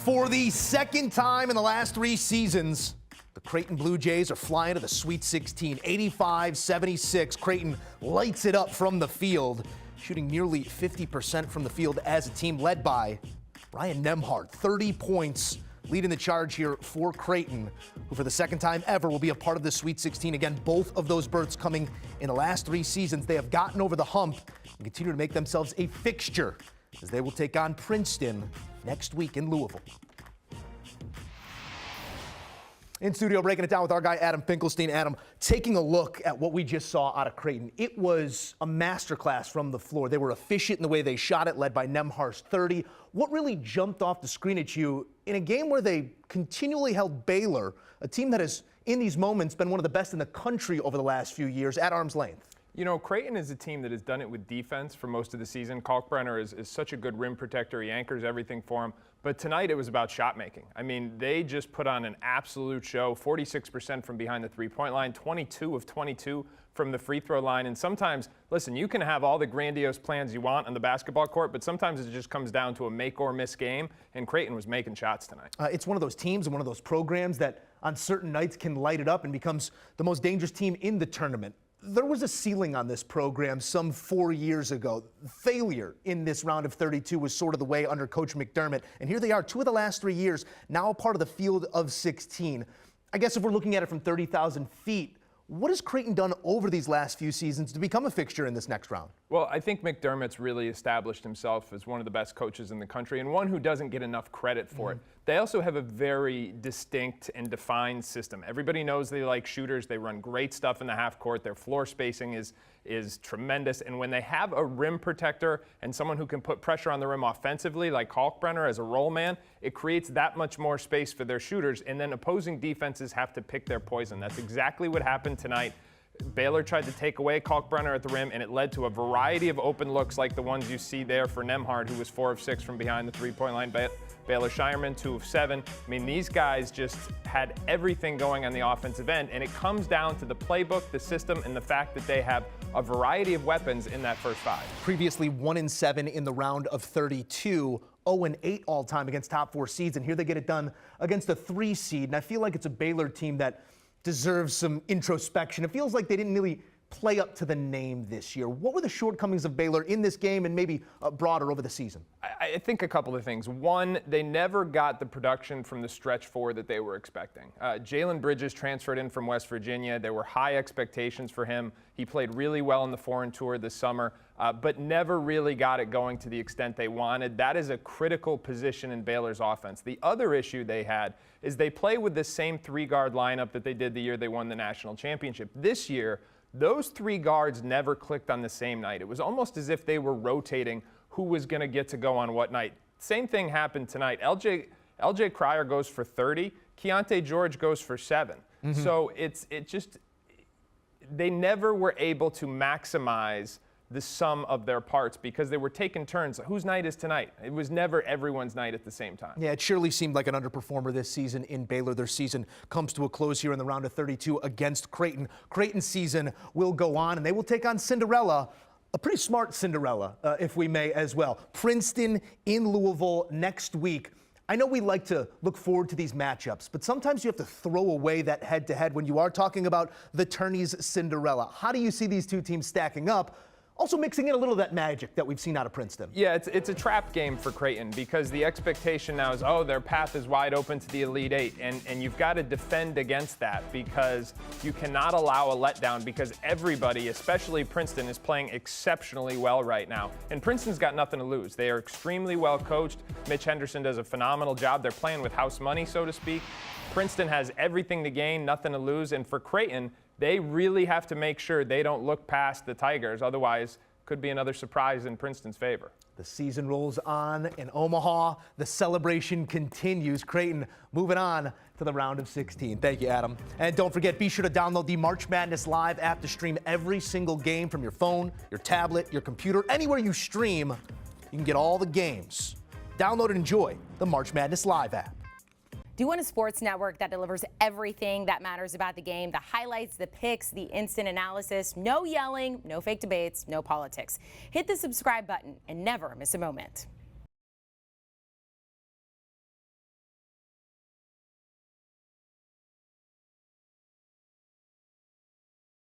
For the second time in the last 3 seasons, the Creighton Blue Jays are flying to the Sweet 16, 85-76. Creighton lights it up from the field, shooting nearly 50% from the field as a team led by Ryan Nembhard. 30 points leading the charge here for Creighton, who for the second time ever will be a part of the Sweet 16. Again, both of those berths coming in the last 3 seasons. They have gotten over the hump and continue to make themselves a fixture as they will take on Princeton next week in Louisville. In studio, breaking it down with our guy, Adam Finkelstein. Adam, taking a look at what we just saw out of Creighton, it was a masterclass from the floor. They were efficient in the way they shot it, led by Nembhard's 30. What really jumped off the screen at you in a game where they continually held Baylor, a team that has, in these moments, been one of the best in the country over the last few years, at arm's length? You know, Creighton is a team that has done it with defense for most of the season. Kalkbrenner is such a good rim protector. He anchors everything for him. But tonight it was about shot making. I mean, they just put on an absolute show. 46% from behind the three-point line, 22 of 22 from the free throw line. And sometimes, listen, you can have all the grandiose plans you want on the basketball court, but sometimes it just comes down to a make or miss game. And Creighton was making shots tonight. It's one of those teams and one of those programs that on certain nights can light it up and becomes the most dangerous team in the tournament. There was a ceiling on this program some 4 years ago. Failure in this round of 32 was sort of the way under Coach McDermott. And here they are, 2 of the last 3 years, now a part of the field of 16. I guess if we're looking at it from 30,000 feet, what has Creighton done over these last few seasons to become a fixture in this next round? Well, I think McDermott's really established himself as one of the best coaches in the country and one who doesn't get enough credit for it. They also have a very distinct and defined system. Everybody knows they like shooters. They run great stuff in the half court. Their floor spacing is tremendous. And when they have a rim protector and someone who can put pressure on the rim offensively, like Kalkbrenner as a roll man, it creates that much more space for their shooters. And then opposing defenses have to pick their poison. That's exactly what happened tonight. Baylor tried to take away Kalkbrenner at the rim, and it led to a variety of open looks like the ones you see there for Nembhard, who was 4 of 6 from behind the three-point line. Baylor Shireman, 2 of 7. I mean, these guys just had everything going on the offensive end, and it comes down to the playbook, the system, and the fact that they have a variety of weapons in that first 5. Previously 1-7 in the round of 32. 0-8 all-time against top 4 seeds, and here they get it done against a 3 seed. And I feel like it's a Baylor team that deserves some introspection. It feels like they didn't really play up to the name this year. What were the shortcomings of Baylor in this game and maybe broader over the season? I think a couple of things. One, they never got the production from the stretch 4 that they were expecting. Jalen Bridges transferred in from West Virginia. There were high expectations for him. He played really well in the foreign tour this summer, but never really got it going to the extent they wanted. That is a critical position in Baylor's offense. The other issue they had is they play with the same 3-guard lineup that they did the year they won the national championship. This year, those 3 guards never clicked on the same night. It was almost as if they were rotating who was going to get to go on what night. Same thing happened tonight. LJ Cryer goes for 30. Keontae George goes for 7. So they never were able to maximize the sum of their parts because they were taking turns. Whose night is tonight? It was never everyone's night at the same time. Yeah, it surely seemed like an underperformer this season in Baylor. Their season comes to a close here in the round of 32 against Creighton. Creighton's season will go on, and they will take on Cinderella, a pretty smart Cinderella, if we may, as well. Princeton in Louisville next week. I know we like to look forward to these matchups, but sometimes you have to throw away that head-to-head when you are talking about the tourney's Cinderella. How do you see these two teams stacking up? Also mixing in a little of that magic that we've seen out of Princeton. Yeah, it's a trap game for Creighton because the expectation now is, oh, their path is wide open to the Elite 8, and you've got to defend against that because you cannot allow a letdown because everybody, especially Princeton, is playing exceptionally well right now. And Princeton's got nothing to lose. They are extremely well coached. Mitch Henderson does a phenomenal job. They're playing with house money, so to speak. Princeton has everything to gain, nothing to lose, and for Creighton, they really have to make sure they don't look past the Tigers. Otherwise, could be another surprise in Princeton's favor. The season rolls on in Omaha. The celebration continues. Creighton moving on to the round of 16. Thank you, Adam. And don't forget, be sure to download the March Madness Live app to stream every single game from your phone, your tablet, your computer, anywhere you stream. You can get all the games. Download and enjoy the March Madness Live app. Do you want a sports network that delivers everything that matters about the game? The highlights, the picks, the instant analysis, no yelling, no fake debates, no politics. Hit the subscribe button and never miss a moment.